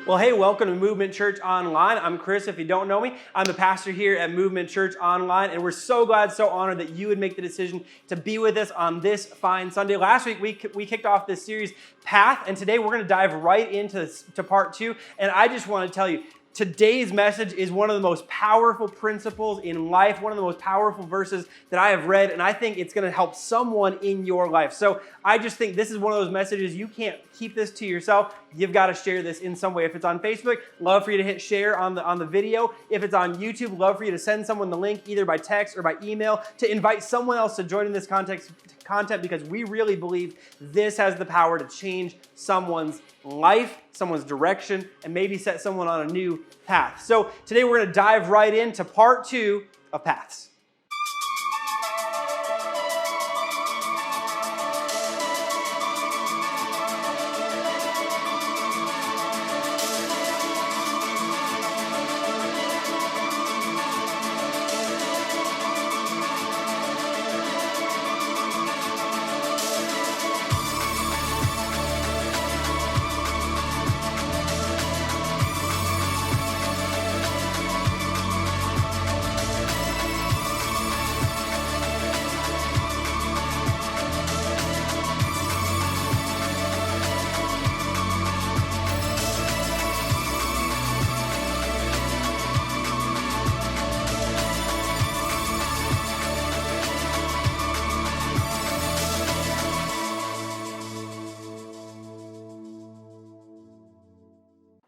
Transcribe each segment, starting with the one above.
Well, hey, welcome to Movement Church Online. I'm Chris, if you don't know me. I'm the pastor here at Movement Church Online, and we're so glad, so honored that you would make the decision to be with us on this fine Sunday. Last week, we kicked off this series, Path, and today we're going to dive right into part two, and I just want to tell you, today's message is one of the most powerful principles in life, one of the most powerful verses that I have read, and I think it's going to help someone in your life. So I just think this is one of those messages, you can't keep this to yourself. You've got to share this in some way. If it's on Facebook, love for you to hit share on the video. If it's on YouTube, love for you to send someone the link either by text or by email to invite someone else to join in this content because we really believe this has the power to change someone's life, someone's direction, and maybe set someone on a new path. So today we're going to dive right into part two of Paths.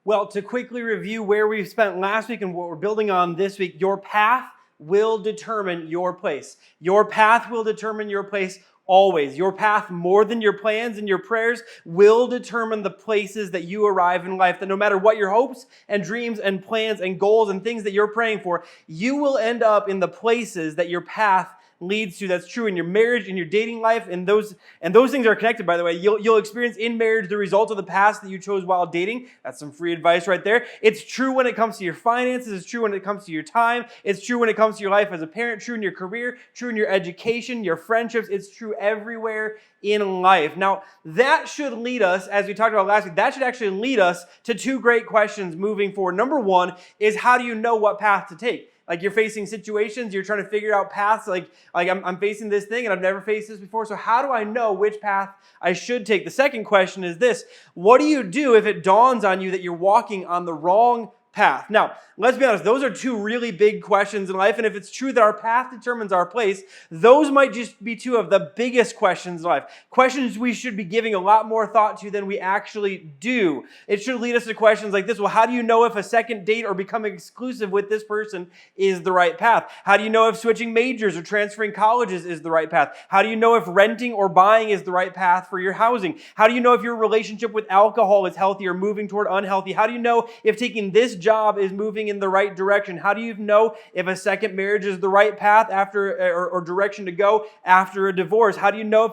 Well, to quickly review where we've spent last week and what we're building on this week, your path will determine your place. Your path will determine your place always. Your path, more than your plans and your prayers, will determine the places that you arrive in life. That no matter what your hopes and dreams and plans and goals and things that you're praying for, you will end up in the places that your path leads to. That's true in your marriage, in your dating life, and those things are connected, by the way. You'll experience in marriage the result of the path that you chose while dating. That's some free advice right there. It's true when it comes to your finances. It's true when it comes to your time. It's true when it comes to your life as a parent. True in your career. True in your education, your friendships. It's true everywhere in life. Now, that should lead us, as we talked about last week, that should actually lead us to two great questions moving forward. Number one is, how do you know what path to take? Like, you're facing situations, you're trying to figure out paths, like I'm facing this thing and I've never faced this before, so how do I know which path I should take? The second question is this: what do you do if it dawns on you that you're walking on the wrong path? Now, let's be honest, those are two really big questions in life, and if it's true that our path determines our place, those might just be two of the biggest questions in life. Questions we should be giving a lot more thought to than we actually do. It should lead us to questions like this: well, how do you know if a second date or becoming exclusive with this person is the right path? How do you know if switching majors or transferring colleges is the right path? How do you know if renting or buying is the right path for your housing? How do you know if your relationship with alcohol is healthy or moving toward unhealthy? How do you know if taking this job is moving in the right direction? How do you know if a second marriage is the right path after or direction to go after a divorce? How do you know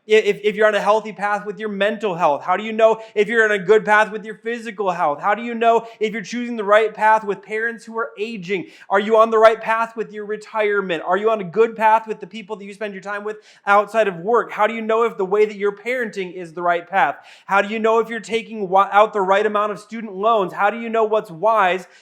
if you're on a healthy path with your mental health? How do you know if you're on a good path with your physical health? How do you know if you're choosing the right path with parents who are aging? Are you on the right path with your retirement? Are you on a good path with the people that you spend your time with outside of work? How do you know if the way that you're parenting is the right path? How do you know if you're taking out the right amount of student loans? How do you know what's wise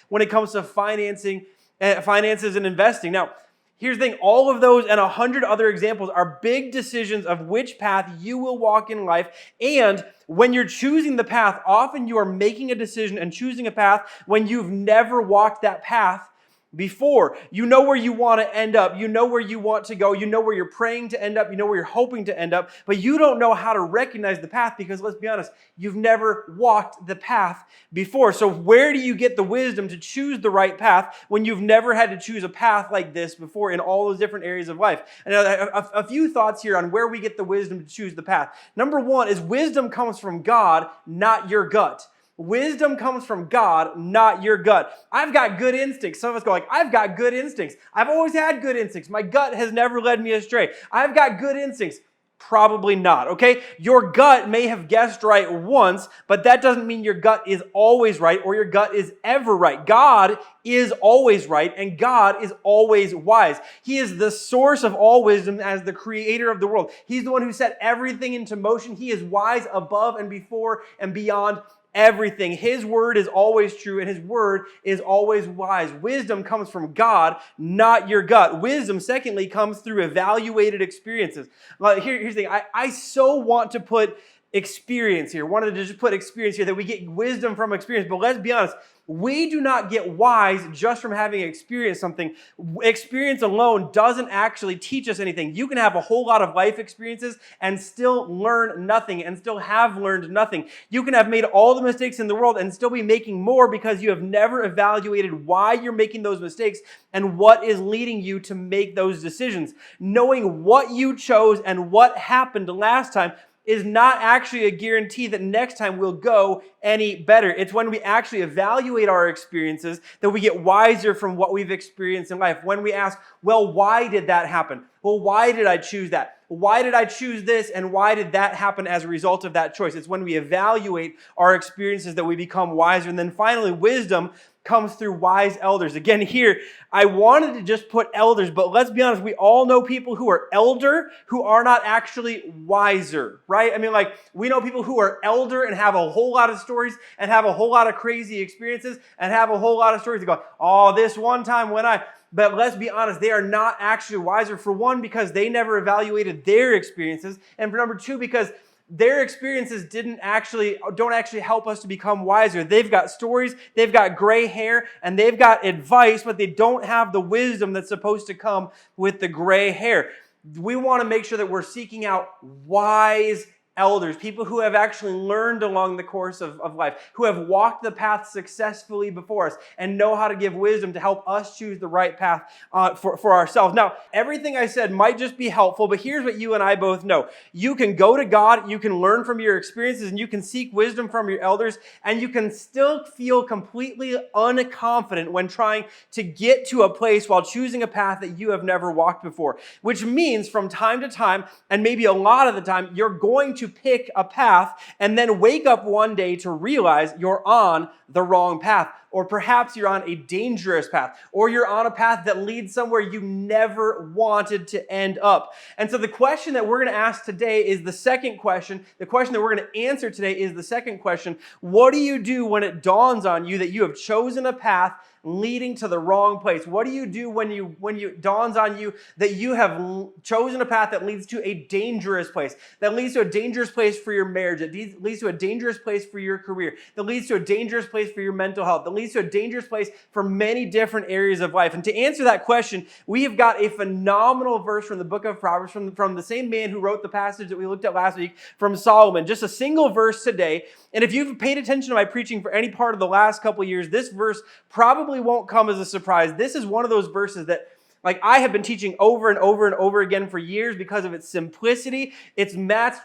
when it comes to finances and investing? Now, here's the thing, all of those and 100 other examples are big decisions of which path you will walk in life. And when you're choosing the path, often you are making a decision and choosing a path when you've never walked that path before. You know where you want to end up. You know where you want to go. You know where you're praying to end up. You know where you're hoping to end up. But you don't know how to recognize the path because, let's be honest, you've never walked the path before. So where do you get the wisdom to choose the right path when you've never had to choose a path like this before in all those different areas of life? And a few thoughts here on where we get the wisdom to choose the path. Number one is wisdom comes from God, not your gut. Wisdom comes from God, not your gut. I've got good instincts. Some of us go like, I've got good instincts. I've always had good instincts. My gut has never led me astray. I've got good instincts. Probably not, okay? Your gut may have guessed right once, but that doesn't mean your gut is always right or your gut is ever right. God is always right and God is always wise. He is the source of all wisdom as the creator of the world. He's the one who set everything into motion. He is wise above and before and beyond everything. His word is always true, and his word is always wise. Wisdom comes from God, not your gut. Wisdom, secondly, comes through evaluated experiences. Here's the thing. I so want to put experience here. Wanted to just put experience here, that we get wisdom from experience. But let's be honest, we do not get wise just from having experienced something. Experience alone doesn't actually teach us anything. You can have a whole lot of life experiences and still learn nothing, and still have learned nothing. You can have made all the mistakes in the world and still be making more because you have never evaluated why you're making those mistakes and what is leading you to make those decisions. Knowing what you chose and what happened last time is not actually a guarantee that next time we'll go any better. It's when we actually evaluate our experiences that we get wiser from what we've experienced in life. When we ask, well, why did that happen? Well, why did I choose that? Why did I choose this? And why did that happen as a result of that choice? It's when we evaluate our experiences that we become wiser. And then finally, wisdom comes through wise elders. Again, here, I wanted to just put elders, but let's be honest, we all know people who are elder who are not actually wiser, right? I mean, like, we know people who are elder and have a whole lot of stories and have a whole lot of crazy experiences and have a whole lot of stories to go, oh, this one time when but let's be honest, they are not actually wiser. For one, because they never evaluated their experiences. And for number two, because their experiences don't actually help us to become wiser. They've got stories, they've got gray hair, and they've got advice, but they don't have the wisdom that's supposed to come with the gray hair. We want to make sure that we're seeking out wise elders, people who have actually learned along the course of life, who have walked the path successfully before us and know how to give wisdom to help us choose the right path for ourselves. Now, everything I said might just be helpful, but here's what you and I both know. You can go to God, you can learn from your experiences, and you can seek wisdom from your elders, and you can still feel completely unconfident when trying to get to a place while choosing a path that you have never walked before, which means from time to time, and maybe a lot of the time, you're going to pick a path and then wake up one day to realize you're on the wrong path. Or perhaps you're on a dangerous path, or you're on a path that leads somewhere you never wanted to end up. And so the question that we're going to ask today is the second question. The question that we're going to answer today is the second question. What do you do when it dawns on you that you have chosen a path leading to the wrong place? What do you do when it dawns on you that you have chosen a path that leads to a dangerous place, that leads to a dangerous place for your marriage, that leads to a dangerous place for your career, that leads to a dangerous place for your mental health, that leads to a dangerous place for many different areas of life? And to answer that question, we have got a phenomenal verse from the book of Proverbs, from the same man who wrote the passage that we looked at last week, from Solomon. Just a single verse today. And if you've paid attention to my preaching for any part of the last couple of years, this verse probably won't come as a surprise. This is one of those verses that, like, I have been teaching over and over and over again for years because of its simplicity. It's matched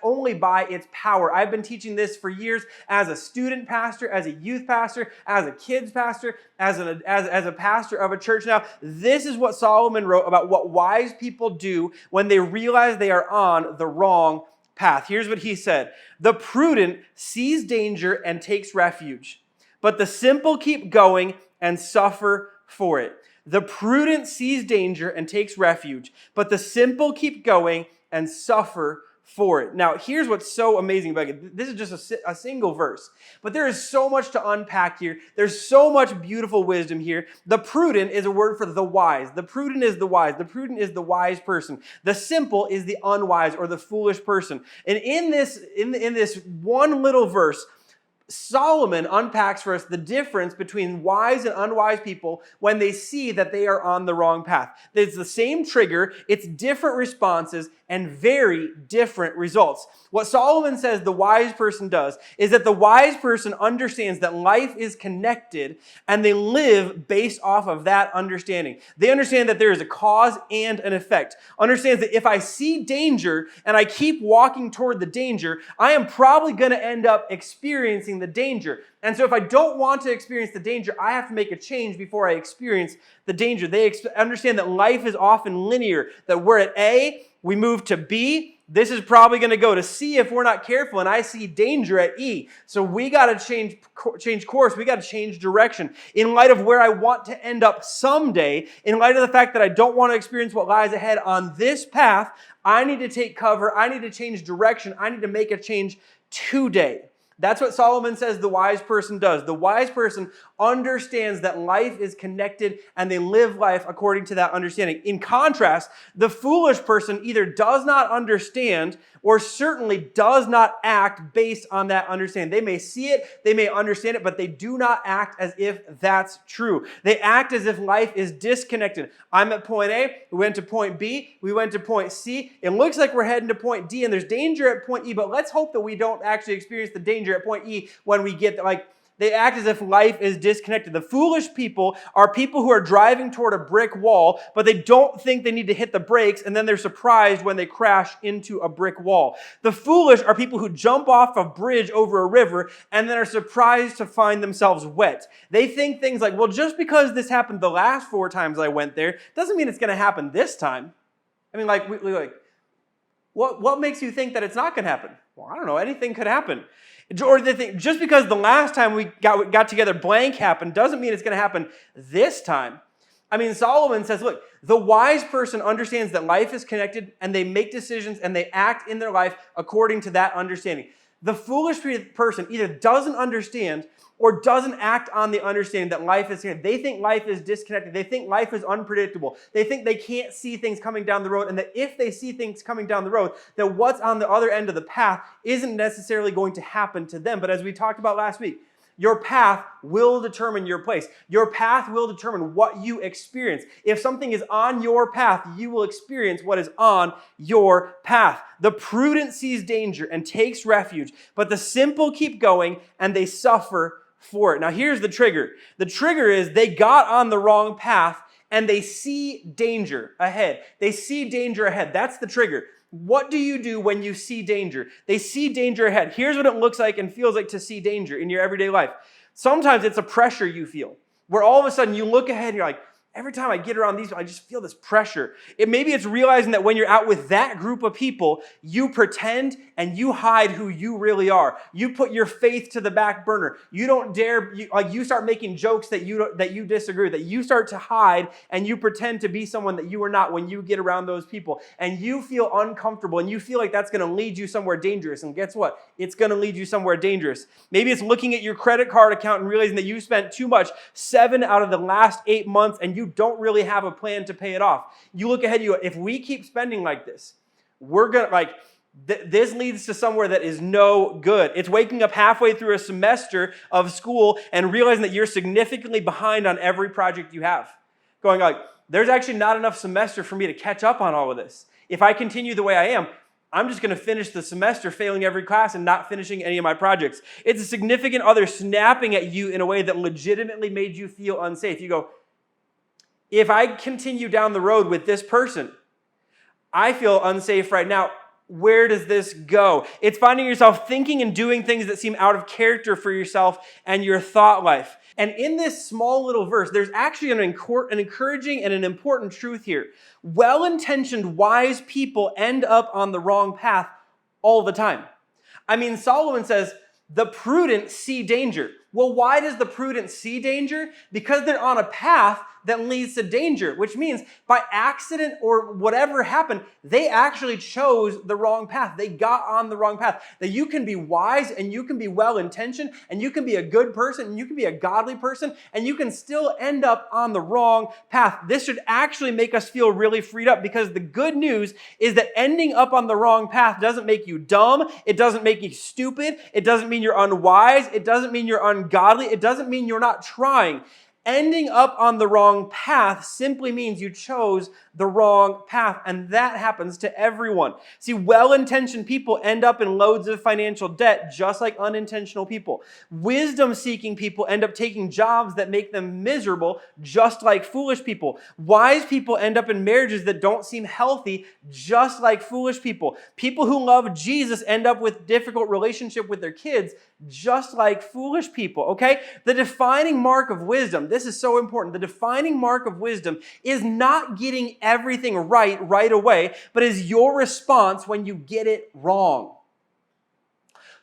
only by its power. I've been teaching this for years as a student pastor, as a youth pastor, as a kids pastor, as a pastor of a church. Now, this is what Solomon wrote about what wise people do when they realize they are on the wrong path. Here's what he said. The prudent sees danger and takes refuge, but the simple keep going and suffer for it. The prudent sees danger and takes refuge, but the simple keep going and suffer for it. Now, here's what's so amazing about it. This is just a single verse, but there is so much to unpack here. There's so much beautiful wisdom here. The prudent is a word for the wise. The prudent is the wise. The prudent is the wise person. The simple is the unwise or the foolish person. And in this one little verse, Solomon unpacks for us the difference between wise and unwise people when they see that they are on the wrong path. It's the same trigger, it's different responses, and very different results. What Solomon says the wise person does is that the wise person understands that life is connected and they live based off of that understanding. They understand that there is a cause and an effect. Understands that if I see danger and I keep walking toward the danger, I am probably going to end up experiencing the danger. And so if I don't want to experience the danger, I have to make a change before I experience the danger. They understand that life is often linear, that we're at A, we move to B, this is probably going to go to C if we're not careful, and I see danger at E. So we got to change course. We got to change direction. In light of where I want to end up someday, in light of the fact that I don't want to experience what lies ahead on this path, I need to take cover. I need to change direction. I need to make a change today. That's what Solomon says the wise person does. The wise person understands that life is connected and they live life according to that understanding. In contrast, the foolish person either does not understand or certainly does not act based on that understanding. They may see it, they may understand it, but they do not act as if that's true. They act as if life is disconnected. I'm at point A, we went to point B, we went to point C. It looks like we're heading to point D and there's danger at point E, but let's hope that we don't actually experience the danger at point E when we get they act as if life is disconnected. The foolish people are people who are driving toward a brick wall, but they don't think they need to hit the brakes, and then they're surprised when they crash into a brick wall. The foolish are people who jump off a bridge over a river and then are surprised to find themselves wet. They think things like, well, just because this happened the last 4 times I went there, doesn't mean it's going to happen this time. I mean, what makes you think that it's not going to happen? Well, I don't know. Anything could happen. Or they think just because the last time we got together blank happened doesn't mean it's going to happen this time. I mean, Solomon says, look, the wise person understands that life is connected and they make decisions and they act in their life according to that understanding. The foolish person either doesn't understand or doesn't act on the understanding that life is connected. They think life is disconnected. They think life is unpredictable. They think they can't see things coming down the road, and that if they see things coming down the road, that what's on the other end of the path isn't necessarily going to happen to them. But as we talked about last week, your path will determine your place. Your path will determine what you experience. If something is on your path, you will experience what is on your path. The prudent sees danger and takes refuge, but the simple keep going and they suffer for it. Now here's the trigger. The trigger is they got on the wrong path and they see danger ahead. They see danger ahead. That's the trigger. What do you do when you see danger? They see danger ahead. Here's what it looks like and feels like to see danger in your everyday life. Sometimes it's a pressure you feel, where all of a sudden you look ahead and you're like, every time I get around these, I just feel this pressure. Maybe it's realizing that when you're out with that group of people, you pretend and you hide who you really are. You put your faith to the back burner. You don't dare, you start making jokes that you disagree with, that you start to hide and you pretend to be someone that you are not when you get around those people. And you feel uncomfortable and you feel like that's going to lead you somewhere dangerous. And guess what? It's going to lead you somewhere dangerous. Maybe it's looking at your credit card account and realizing that you spent too much 7 out of the last 8 months and you don't really have a plan to pay it off. You look ahead, you go, if we keep spending like this, we're going to, this leads to somewhere that is no good. It's waking up halfway through a semester of school and realizing that you're significantly behind on every project you have. Going there's actually not enough semester for me to catch up on all of this. If I continue the way I am, I'm just going to finish the semester failing every class and not finishing any of my projects. It's a significant other snapping at you in a way that legitimately made you feel unsafe. You go, if I continue down the road with this person, I feel unsafe right now. Where does this go? It's finding yourself thinking and doing things that seem out of character for yourself and your thought life. And in this small little verse, there's actually an encouraging and an important truth here. Well-intentioned, wise people end up on the wrong path all the time. I mean, Solomon says, the prudent see danger. Well, why does the prudent see danger? Because they're on a path that leads to danger, which means by accident or whatever happened, they actually chose the wrong path. They got on the wrong path. That you can be wise and you can be well-intentioned and you can be a good person and you can be a godly person and you can still end up on the wrong path. This should actually make us feel really freed up, because the good news is that ending up on the wrong path doesn't make you dumb. It doesn't make you stupid. It doesn't mean you're unwise. It doesn't mean you're ungodly. It doesn't mean you're not trying. Ending up on the wrong path simply means you chose the wrong path, and that happens to everyone. See, well-intentioned people end up in loads of financial debt, just like unintentional people. Wisdom-seeking people end up taking jobs that make them miserable, just like foolish people. Wise people end up in marriages that don't seem healthy, just like foolish people. People who love Jesus end up with difficult relationship with their kids, just like foolish people, okay? The defining mark of wisdom, this is so important, the defining mark of wisdom is not getting everything right away, but is your response when you get it wrong.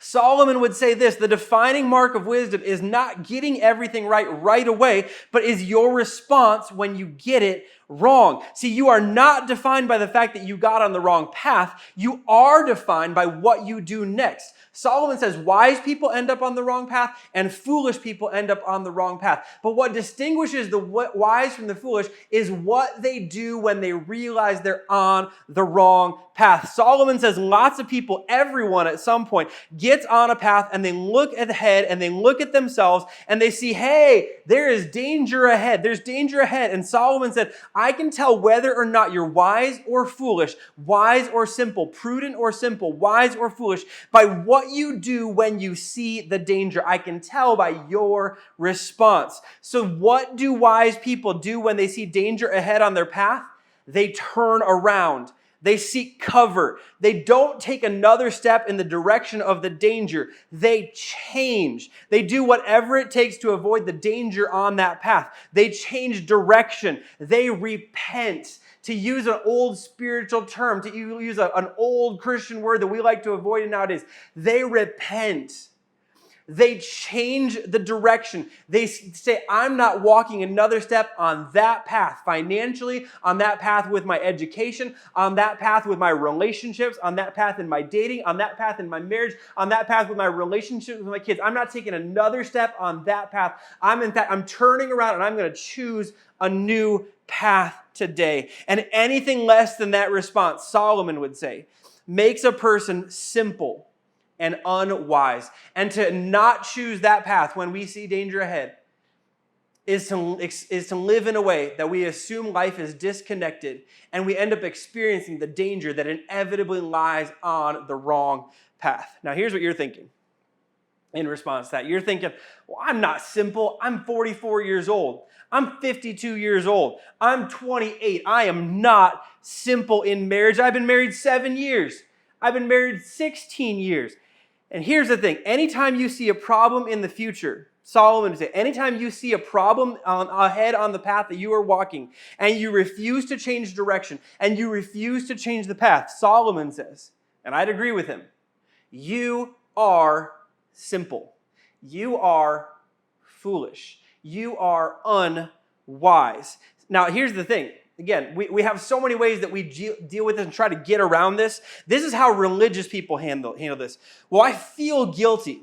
Solomon would say this, the defining mark of wisdom is not getting everything right away, but is your response when you get it wrong. See, you are not defined by the fact that you got on the wrong path. You are defined by what you do next. Solomon says wise people end up on the wrong path and foolish people end up on the wrong path. But what distinguishes the wise from the foolish is what they do when they realize they're on the wrong path. Solomon says lots of people, everyone at some point, gets on a path and they look ahead and they look at themselves and they see, hey, there is danger ahead. There's danger ahead. And Solomon said, I can tell whether or not you're wise or foolish, wise or simple, prudent or simple, wise or foolish, by what you do when you see the danger. I can tell by your response. So what do wise people do when they see danger ahead on their path? They turn around. They seek cover. They don't take another step in the direction of the danger. They change. They do whatever it takes to avoid the danger on that path. They change direction. They repent. To use an old spiritual term, to use an old Christian word that we like to avoid nowadays, they repent. They change the direction. They say, I'm not walking another step on that path financially, on that path with my education, on that path with my relationships, on that path in my dating, on that path in my marriage, on that path with my relationships with my kids. I'm not taking another step on that path. I'm turning around and I'm going to choose a new path today. And anything less than that response, Solomon would say, makes a person simple and unwise. And to not choose that path when we see danger ahead is to live in a way that we assume life is disconnected and we end up experiencing the danger that inevitably lies on the wrong path. Now, here's what you're thinking in response to that. You're thinking, well, I'm not simple. I'm 44 years old. I'm 52 years old. I'm 28. I am not simple in marriage. I've been married 7 years. I've been married 16 years. And here's the thing. Anytime you see a problem in the future, Solomon would say, anytime you see a problem ahead on the path that you are walking and you refuse to change direction and you refuse to change the path, Solomon says, and I'd agree with him, you are simple. You are foolish. You are unwise. Now, here's the thing. Again, we have so many ways that we deal with this and try to get around this. This is how religious people handle this. Well, I feel guilty.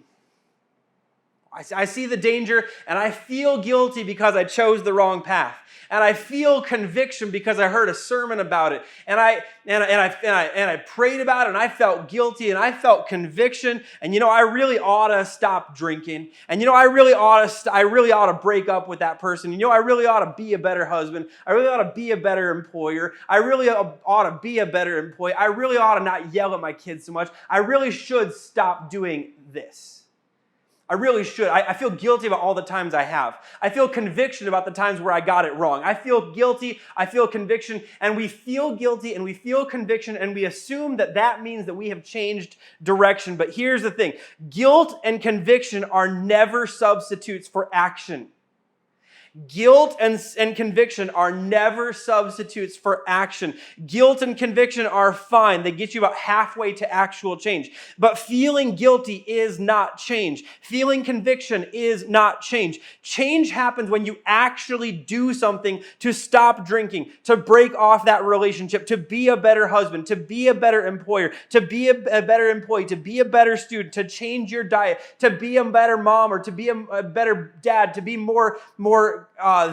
I see the danger and I feel guilty because I chose the wrong path. And I feel conviction because I heard a sermon about it. And I prayed about it and I felt guilty and I felt conviction. And I really ought to stop drinking. And I really ought to break up with that person. I really ought to be a better husband. I really ought to be a better employer. I really ought to be a better employee. I really ought to not yell at my kids so much. I really should stop doing this. I really should. I feel guilty about all the times I have. I feel conviction about the times where I got it wrong. I feel guilty. I feel conviction. And we feel guilty and we feel conviction and we assume that means that we have changed direction. But here's the thing. Guilt and conviction are never substitutes for action. Guilt and conviction are never substitutes for action. Guilt and conviction are fine. They get you about halfway to actual change. But feeling guilty is not change. Feeling conviction is not change. Change happens when you actually do something to stop drinking, to break off that relationship, to be a better husband, to be a better employer, to be a better employee, to be a better student, to change your diet, to be a better mom or to be a better dad, to be more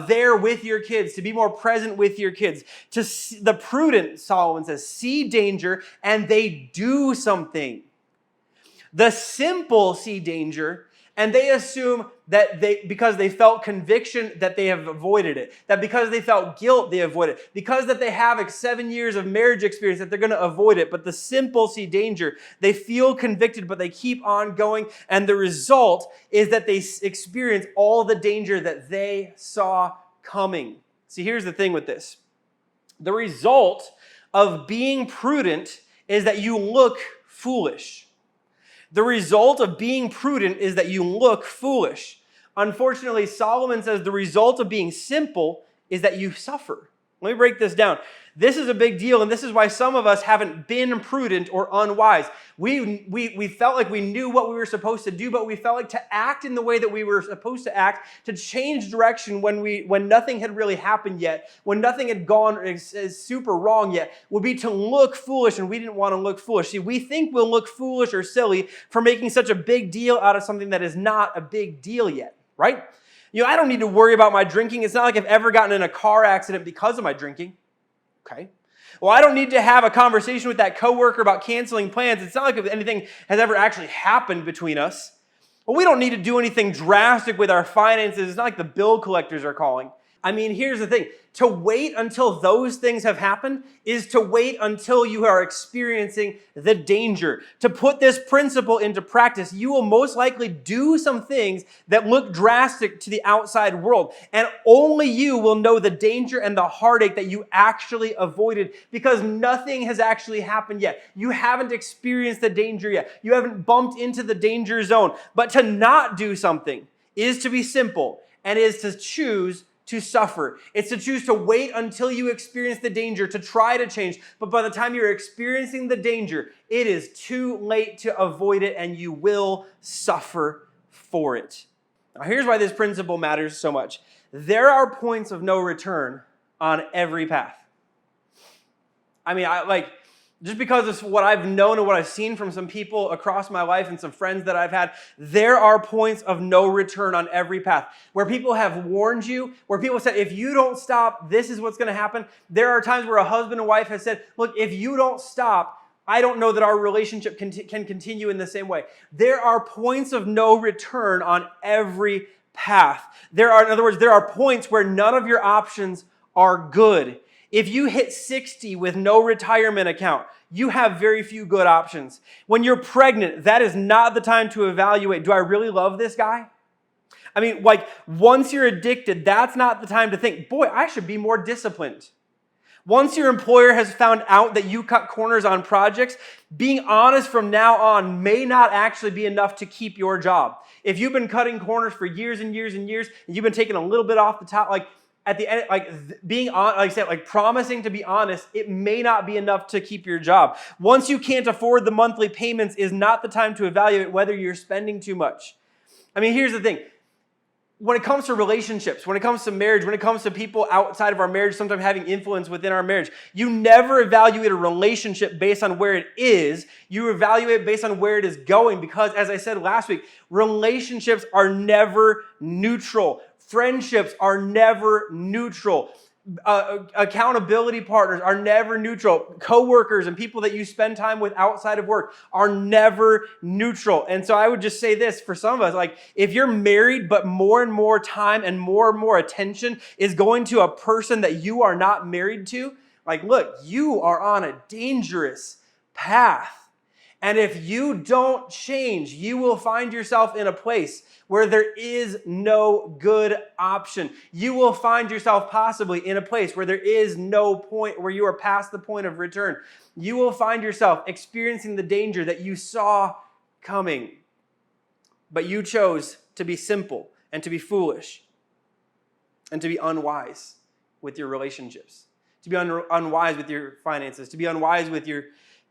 there with your kids, to be more present with your kids. The prudent, Solomon says, see danger and they do something. The simple see danger and they assume that because they felt conviction that they have avoided it. That because they felt guilt, they avoid it. Because that they have 7 years of marriage experience that they're going to avoid it. But the simple see danger. They feel convicted, but they keep on going. And the result is that they experience all the danger that they saw coming. See, here's the thing with this. The result of being prudent is that you look foolish. The result of being prudent is that you look foolish. Unfortunately, Solomon says the result of being simple is that you suffer. Let me break this down. This is a big deal, and this is why some of us haven't been prudent or unwise. We felt like we knew what we were supposed to do, but we felt like to act in the way that we were supposed to act, to change direction when nothing had really happened yet, when nothing had gone as super wrong yet, would be to look foolish, and we didn't want to look foolish. See, we think we'll look foolish or silly for making such a big deal out of something that is not a big deal yet, right? I don't need to worry about my drinking. It's not like I've ever gotten in a car accident because of my drinking. Okay. Well, I don't need to have a conversation with that coworker about canceling plans. It's not like anything has ever actually happened between us. Well, we don't need to do anything drastic with our finances. It's not like the bill collectors are calling. I mean, here's the thing. To wait until those things have happened is to wait until you are experiencing the danger. To put this principle into practice, you will most likely do some things that look drastic to the outside world. And only you will know the danger and the heartache that you actually avoided because nothing has actually happened yet. You haven't experienced the danger yet. You haven't bumped into the danger zone. But to not do something is to be simple and is to choose to suffer. It's to choose to wait until you experience the danger to try to change. But by the time you're experiencing the danger, it is too late to avoid it and you will suffer for it. Now, here's why this principle matters so much. There are points of no return on every path. I mean, just because of what I've known and what I've seen from some people across my life and some friends that I've had, there are points of no return on every path where people have warned you, where people said, if you don't stop, this is what's going to happen. There are times where a husband and wife has said, look, if you don't stop, I don't know that our relationship can continue in the same way. There are points of no return on every path. In other words, there are points where none of your options are good. If you hit 60 with no retirement account, you have very few good options. When you're pregnant, that is not the time to evaluate, do I really love this guy? I mean, once you're addicted, that's not the time to think, boy, I should be more disciplined. Once your employer has found out that you cut corners on projects, being honest from now on may not actually be enough to keep your job. If you've been cutting corners for years and years and years, and you've been taking a little bit off the top, at the end, being on, like I said, promising to be honest, it may not be enough to keep your job. Once you can't afford the monthly payments is not the time to evaluate whether you're spending too much. I mean, here's the thing. When it comes to relationships, when it comes to marriage, when it comes to people outside of our marriage, sometimes having influence within our marriage, you never evaluate a relationship based on where it is. You evaluate it based on where it is going because, as I said last week, relationships are never neutral. Friendships are never neutral. Accountability partners are never neutral. Coworkers and people that you spend time with outside of work are never neutral. And so I would just say this for some of us, if you're married, but more and more time and more attention is going to a person that you are not married to, look, you are on a dangerous path. And if you don't change, you will find yourself in a place where there is no good option. You will find yourself possibly in a place where there is no point, where you are past the point of return. You will find yourself experiencing the danger that you saw coming. But you chose to be simple and to be foolish and to be unwise with your relationships, to be unwise with your finances, to be unwise with your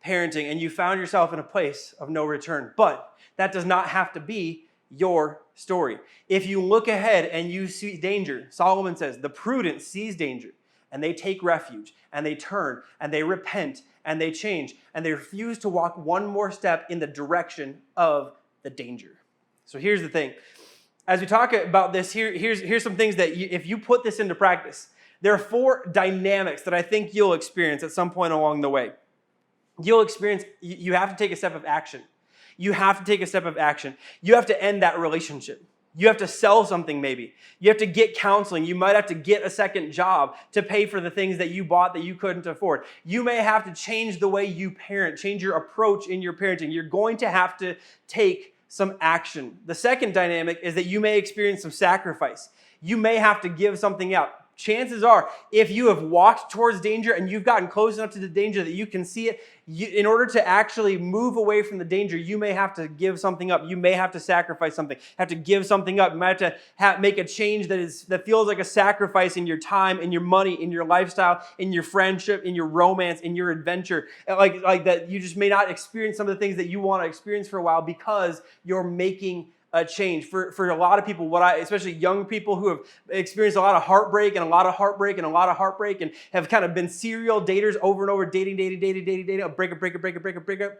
parenting, and you found yourself in a place of no return. But that does not have to be your story. If you look ahead and you see danger, Solomon says, the prudent sees danger and they take refuge and they turn and they repent and they change and they refuse to walk one more step in the direction of the danger. So here's the thing. As we talk about this, here's some things that if you put this into practice, there are 4 dynamics that I think you'll experience at some point along the way. You'll experience, you have to take a step of action. You have to take a step of action. You have to end that relationship. You have to sell something maybe. You have to get counseling. You might have to get a second job to pay for the things that you bought that you couldn't afford. You may have to change the way you parent, change your approach in your parenting. You're going to have to take some action. The second dynamic is that you may experience some sacrifice. You may have to give something up. chances are, if you have walked towards danger and you've gotten close enough to the danger that you can see it, in order to actually move away from the danger, you may have to give something up. You may have to sacrifice something, have to give something up. You might have to make a change that feels like a sacrifice in your time, in your money, in your lifestyle, in your friendship, in your romance, in your adventure. Like that you just may not experience some of the things that you want to experience for a while because you're making a change. For a lot of people, especially young people who have experienced a lot of heartbreak and a lot of heartbreak and a lot of heartbreak and have kind of been serial daters over and over, dating, breakup.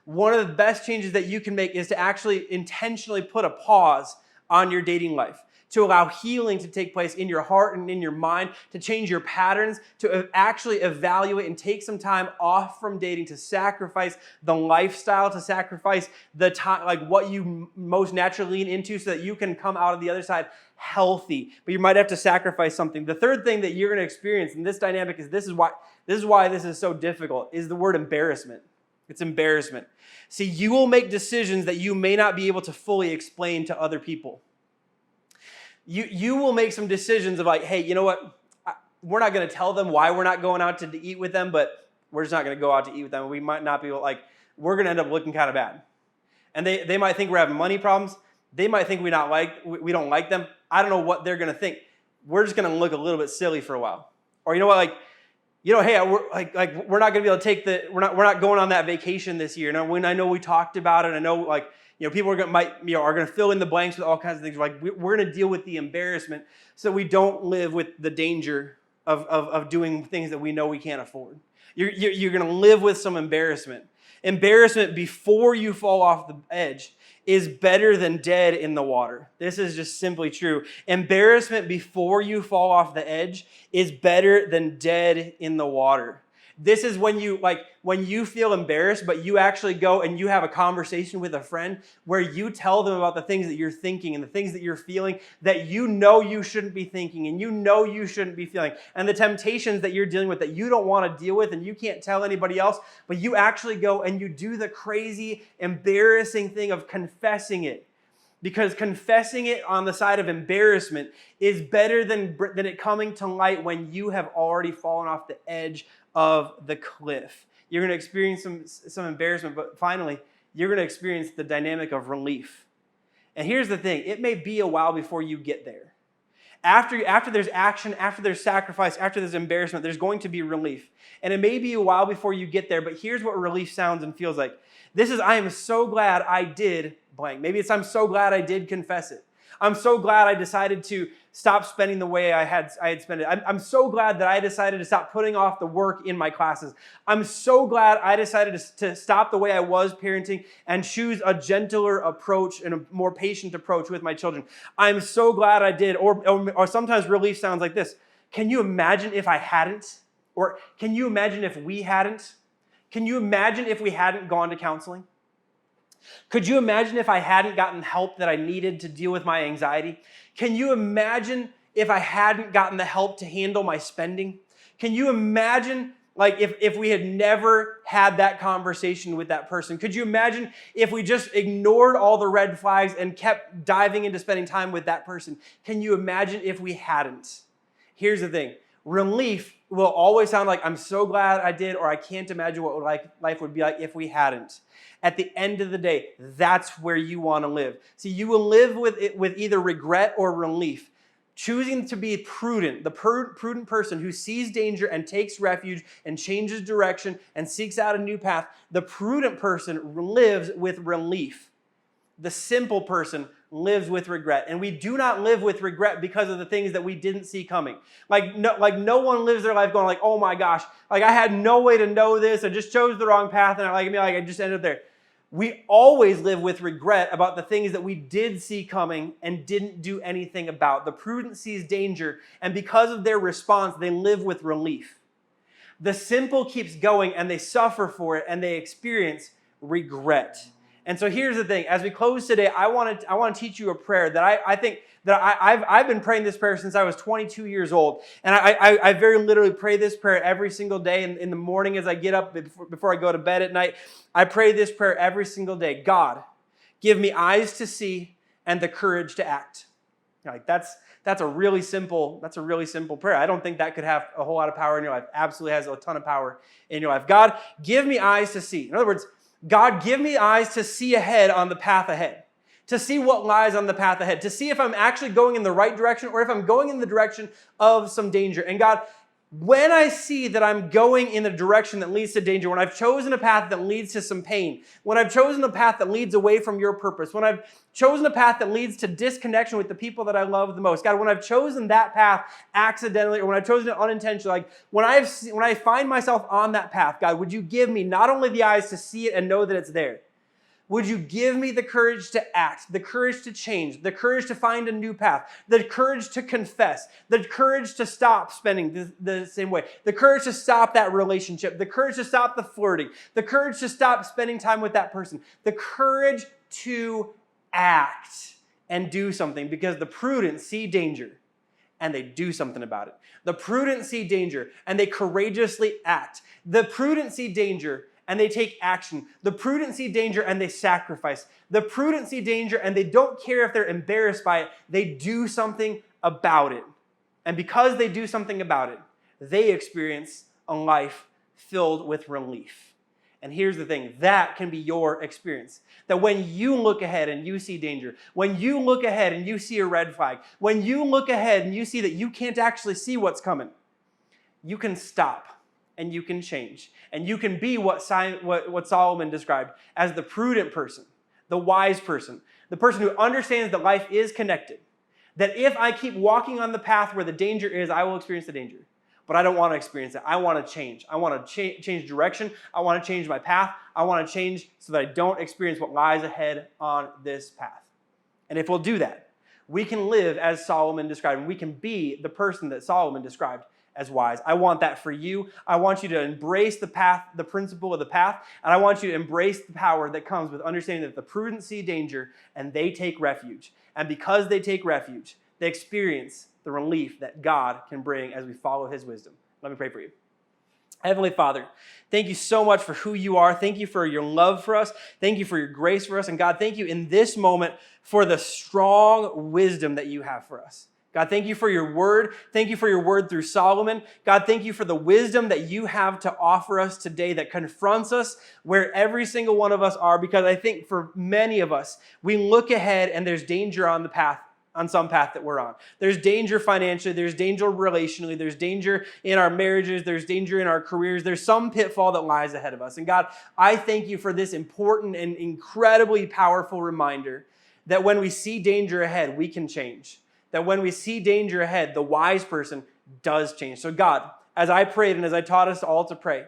One of the best changes that you can make is to actually intentionally put a pause on your dating life, to allow healing to take place in your heart and in your mind, to change your patterns, to actually evaluate and take some time off from dating, to sacrifice the lifestyle, to sacrifice the time, like what you most naturally lean into so that you can come out of the other side healthy. But you might have to sacrifice something. The third thing that you're going to experience in this dynamic is this is why this is so difficult, is the word embarrassment. It's embarrassment. See, you will make decisions that you may not be able to fully explain to other people. You will make some decisions of like, hey, you know what? We're not going to tell them why we're not going out to eat with them, but we're just not going to go out to eat with them. We might not be like, we're going to end up looking kind of bad. And they might think we're having money problems. They might think we don't like them. I don't know what they're going to think. We're just going to look a little bit silly for a while. Or you know what? Hey, we're not going to be able to we're not going on that vacation this year. Now, when I know we talked about it, I know people are going to fill in the blanks with all kinds of things. Like we're going to deal with the embarrassment so we don't live with the danger of doing things that we know we can't afford. You're going to live with some embarrassment. Embarrassment before you fall off the edge is better than dead in the water. This is just simply true. Embarrassment before you fall off the edge is better than dead in the water. This is when you feel embarrassed, but you actually go and you have a conversation with a friend where you tell them about the things that you're thinking and the things that you're feeling that you know you shouldn't be thinking and you know you shouldn't be feeling, and the temptations that you're dealing with that you don't want to deal with and you can't tell anybody else, but you actually go and you do the crazy, embarrassing thing of confessing it. Because confessing it on the side of embarrassment is better than it coming to light when you have already fallen off the edge of the cliff. You're going to experience some embarrassment, but finally, you're going to experience the dynamic of relief. And here's the thing. It may be a while before you get there. After there's action, after there's sacrifice, after there's embarrassment, there's going to be relief. And it may be a while before you get there, but here's what relief sounds and feels like. I am so glad I did blank. Maybe I'm so glad I did confess it. I'm so glad I decided to stop spending the way I had spent it. I'm so glad that I decided to stop putting off the work in my classes. I'm so glad I decided to stop the way I was parenting and choose a gentler approach and a more patient approach with my children. I'm so glad I did. Or sometimes relief sounds like this. Can you imagine if I hadn't? Or can you imagine if we hadn't? Can you imagine if we hadn't gone to counseling? Could you imagine if I hadn't gotten help that I needed to deal with my anxiety? Can you imagine if I hadn't gotten the help to handle my spending? Can you imagine if we had never had that conversation with that person? Could you imagine if we just ignored all the red flags and kept diving into spending time with that person? Can you imagine if we hadn't? Here's the thing. Relief will always sound like, I'm so glad I did, or I can't imagine what life would be like if we hadn't. At the end of the day, that's where you want to live. See, you will live with either regret or relief. Choosing to be prudent, the prudent person who sees danger and takes refuge and changes direction and seeks out a new path, the prudent person lives with relief. The simple person lives with regret. And we do not live with regret because of the things that we didn't see coming. No one lives their life going like, oh my gosh, I had no way to know this. I just chose the wrong path and I just ended up there. We always live with regret about the things that we did see coming and didn't do anything about. The prudent sees danger, and because of their response, they live with relief. The simple keeps going and they suffer for it and they experience regret. And so here's the thing. As we close today, I want to teach you a prayer that I think that I've been praying this prayer since I was 22 years old. And I very literally pray this prayer every single day in the morning as I get up before I go to bed at night. I pray this prayer every single day. God, give me eyes to see and the courage to act. Like that's a really simple prayer. I don't think that could have a whole lot of power in your life. Absolutely has a ton of power in your life. God, give me eyes to see. In other words, God, give me eyes to see ahead on the path ahead, to see what lies on the path ahead, to see if I'm actually going in the right direction or if I'm going in the direction of some danger. And God, when I see that I'm going in a direction that leads to danger, when I've chosen a path that leads to some pain, when I've chosen a path that leads away from your purpose, when I've chosen a path that leads to disconnection with the people that I love the most, God, when I've chosen that path accidentally or when I've chosen it unintentionally, like when I find myself on that path, God, would you give me not only the eyes to see it and know that it's there, would you give me the courage to act, the courage to change, the courage to find a new path, the courage to confess, the courage to stop spending the same way, the courage to stop that relationship, the courage to stop the flirting, the courage to stop spending time with that person, the courage to act and do something, because the prudent see danger and they do something about it. The prudent see danger and they courageously act. The prudent see danger and they take action. The prudent see danger and they sacrifice. The prudent see danger and they don't care if they're embarrassed by it. They do something about it. And because they do something about it, they experience a life filled with relief. And here's the thing, that can be your experience. That when you look ahead and you see danger, when you look ahead and you see a red flag, when you look ahead and you see that you can't actually see what's coming, you can stop and you can change. And you can be what Solomon described as the prudent person, the wise person, the person who understands that life is connected. That if I keep walking on the path where the danger is, I will experience the danger. But I don't want to experience that. I want to change. I want to change direction. I want to change my path. I want to change so that I don't experience what lies ahead on this path. And if we'll do that, we can live as Solomon described, and we can be the person that Solomon described as wise. I want that for you. I want you to embrace the path, the principle of the path, and I want you to embrace the power that comes with understanding that the prudent see danger and they take refuge. And because they take refuge, they experience the relief that God can bring as we follow his wisdom. Let me pray for you. Heavenly Father, thank you so much for who you are. Thank you for your love for us. Thank you for your grace for us. And God, thank you in this moment for the strong wisdom that you have for us. God, thank you for your word. Thank you for your word through Solomon. God, thank you for the wisdom that you have to offer us today that confronts us where every single one of us are, because I think for many of us, we look ahead and there's danger on the path, on some path that we're on. There's danger financially, there's danger relationally, there's danger in our marriages, there's danger in our careers, there's some pitfall that lies ahead of us. And God, I thank you for this important and incredibly powerful reminder that when we see danger ahead, we can change. That when we see danger ahead, the wise person does change. So God, as I prayed and as I taught us all to pray,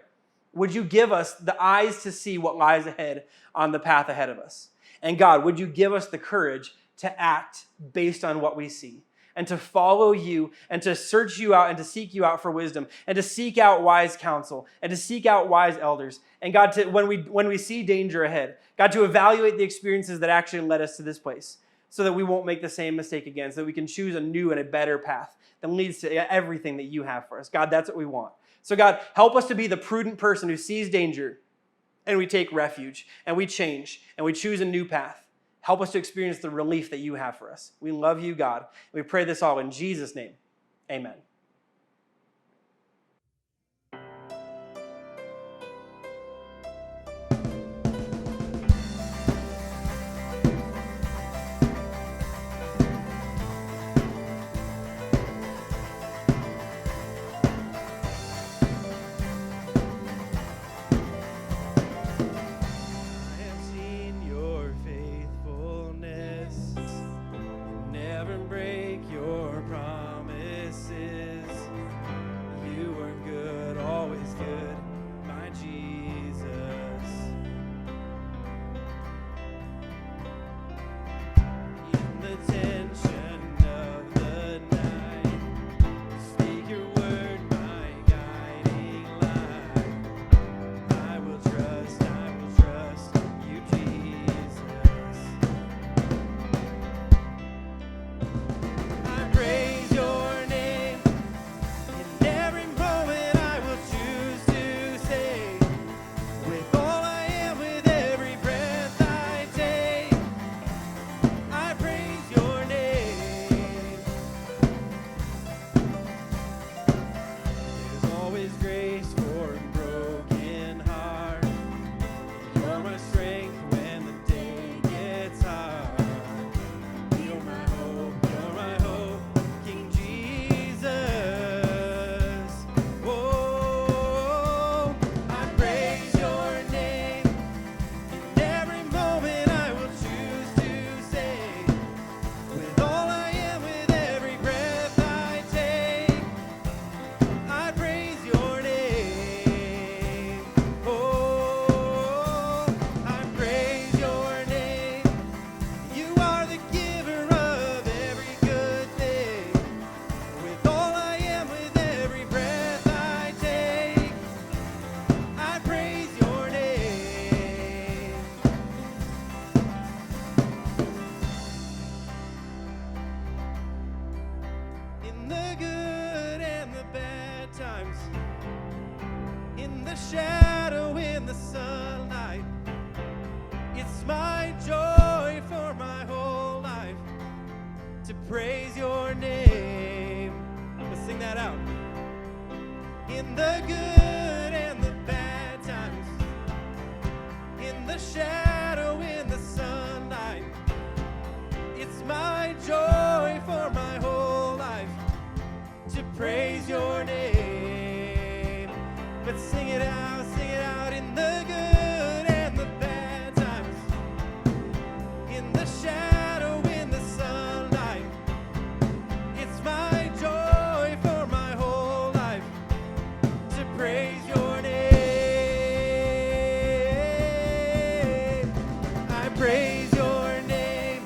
would you give us the eyes to see what lies ahead on the path ahead of us? And God, would you give us the courage to act based on what we see and to follow you and to search you out and to seek you out for wisdom and to seek out wise counsel and to seek out wise elders. And God, when we see danger ahead, God, to evaluate the experiences that actually led us to this place, so that we won't make the same mistake again, so that we can choose a new and a better path that leads to everything that you have for us. God, that's what we want. So God, help us to be the prudent person who sees danger and we take refuge and we change and we choose a new path. Help us to experience the relief that you have for us. We love you, God. We pray this all in Jesus' name. Amen. Break your promises. the shadow, in the sunlight. It's my joy for my whole life to praise your name. But sing it out in the good and the bad times. In the shadow, in the sunlight. It's my joy for my whole life to praise your name. I praise your name.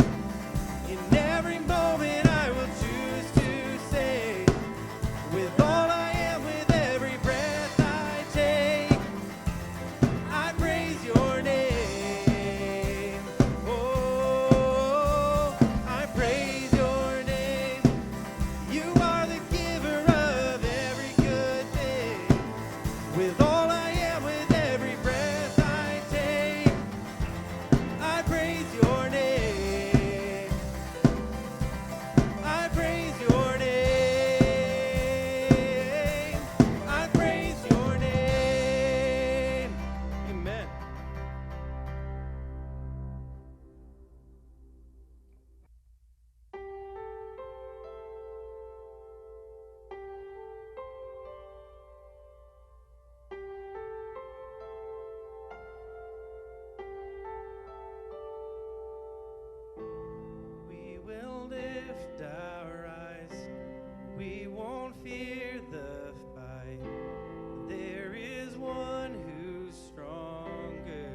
In every moment I will choose to say, with all I am, with every breath I take, I praise your name. Oh, I praise your name. You are the giver of every good thing. With all I am, with every breath I take, I praise your name. I praise your name. I praise your name. Amen. We will lift our eyes. We won't fear the fight. There is one who's stronger.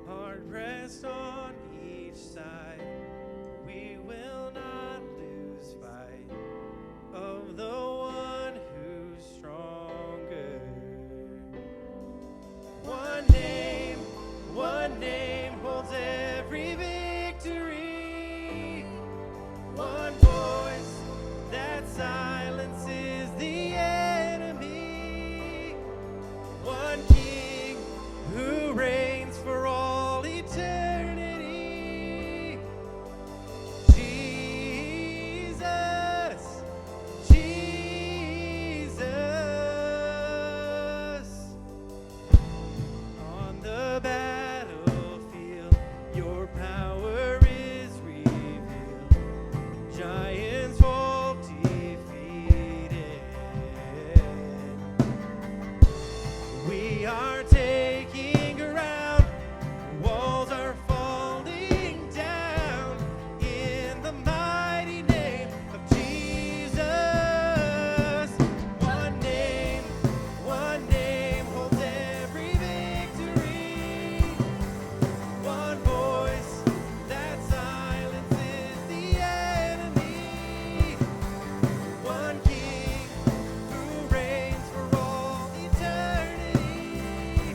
Hard pressed on each side. We will not lose fight of the one who's stronger. One name holds every victory. One voice that silences the enemy. One king who reigns for all eternity. Jesus, Jesus. On the battlefield, your power is revealed. Giants fall defeated. We are taking ground. Walls are falling down in the mighty name of Jesus. One name holds every victory. One voice that silences the enemy. One king who reigns for all eternity.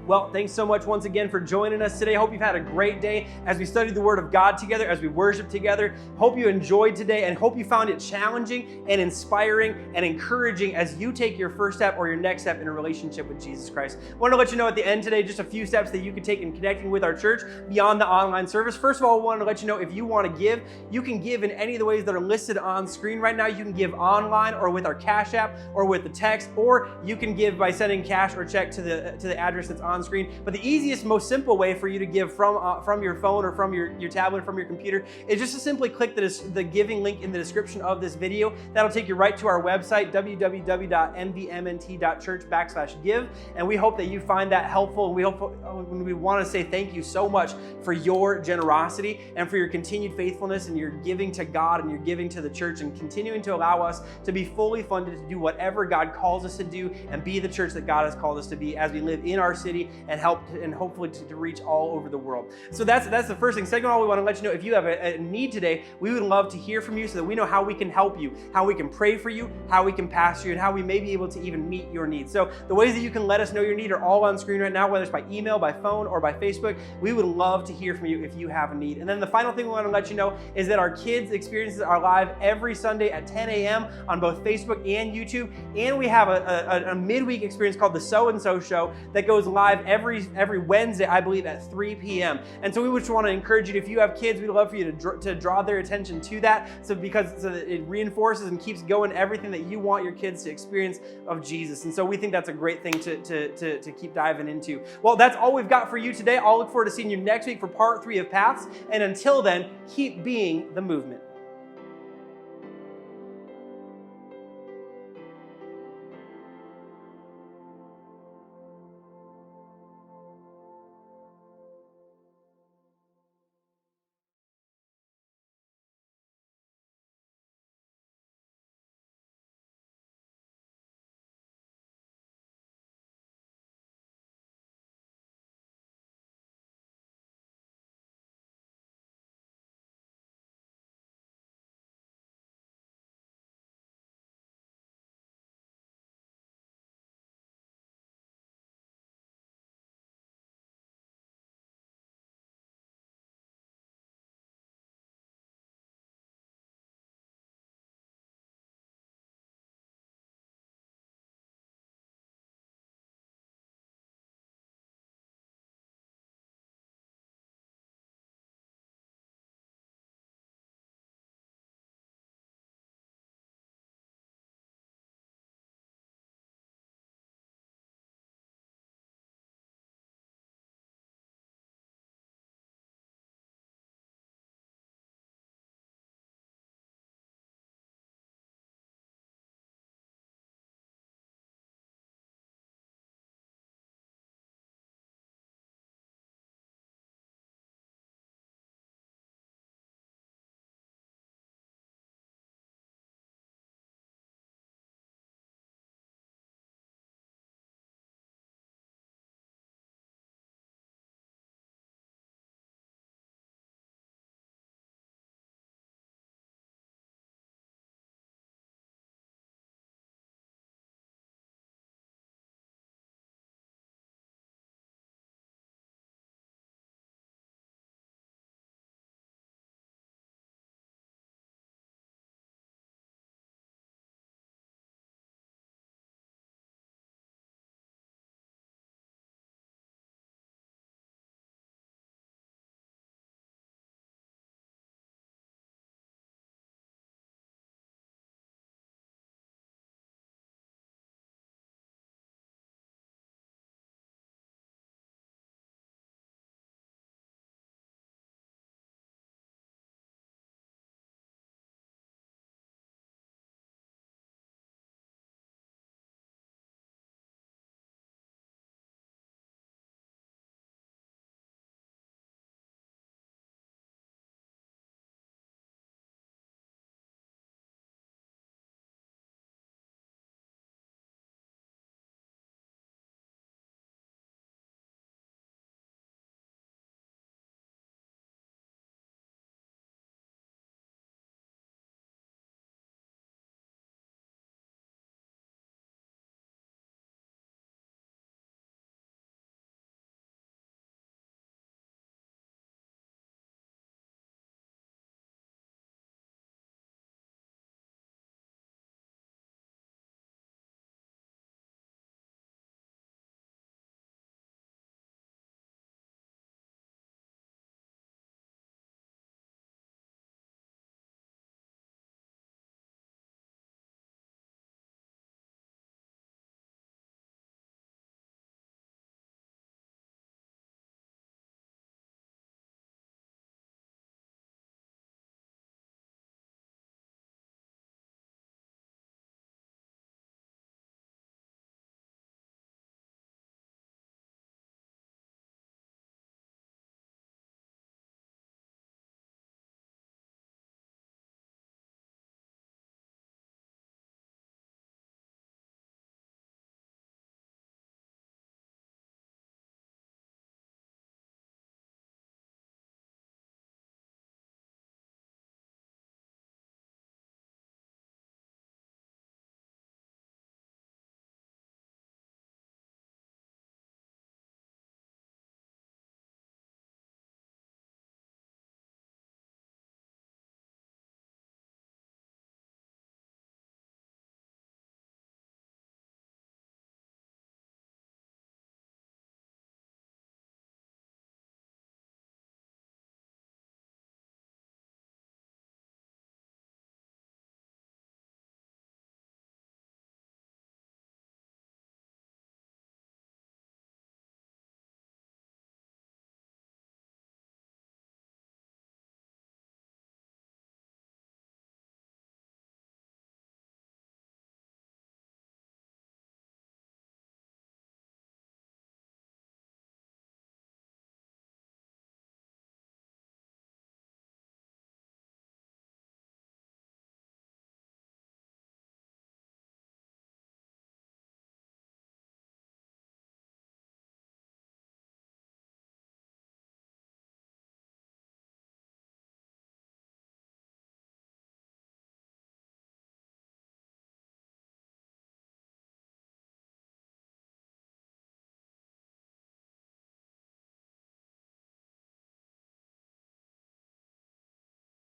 Well, thanks so much once again for joining us today. Hope you've had a great day as we studied the Word of God together, as we worship together. Hope you enjoyed today and hope you found it challenging and inspiring and encouraging as you take your first step or your next step in a relationship with Jesus Christ. I want to let you know at the end today just a few steps that you can take in connecting with our church beyond the online service. First of all, I want to let you know if you want to give, you can give in any of the ways that are listed on screen right now. You can give online or with our Cash App or with the text, or you can give by sending cash or check to the address that's on screen. But the easiest, most simple way for you to give from your phone or from your tablet, from your computer, is just to simply click the giving link in the description of this video. That'll take you right to our website, www.nvmnt.church/give. And we hope that you find that helpful. And we want to say thank you so much for your generosity and for your continued faithfulness and your giving to God and your giving to the church, and continuing to allow us to be fully funded to do whatever God calls us to do and be the church that God has called us to be as we live in our city and help and hopefully to reach all over the world. So that's the first thing. Second of all, we want to let you know if you have a need today, we would love to hear from you so that we know how we can help you, how we can pray for you, how we can pastor you, and how we may be able to even meet your needs. So the ways that you can let us know your need are all on screen right now, whether it's by email, by phone, or by Facebook. We would love to hear from you if you have a need. And then the final thing we want to let you know is that our kids' experiences are live every Sunday at 10 a.m. on both Facebook and YouTube. And we have a midweek experience called the So and So Show that goes live every Wednesday, I believe, at 3 p.m. And so we just want to encourage you, if you have kids, we'd love for you to draw their attention to that, so that it reinforces and keeps going everything that you want your kids to experience of Jesus. And so we think that's a great thing to keep diving into. Well, that's all we've got for you today. I'll look forward to seeing you next week for part 3 of Paths. And until then, keep being the movement.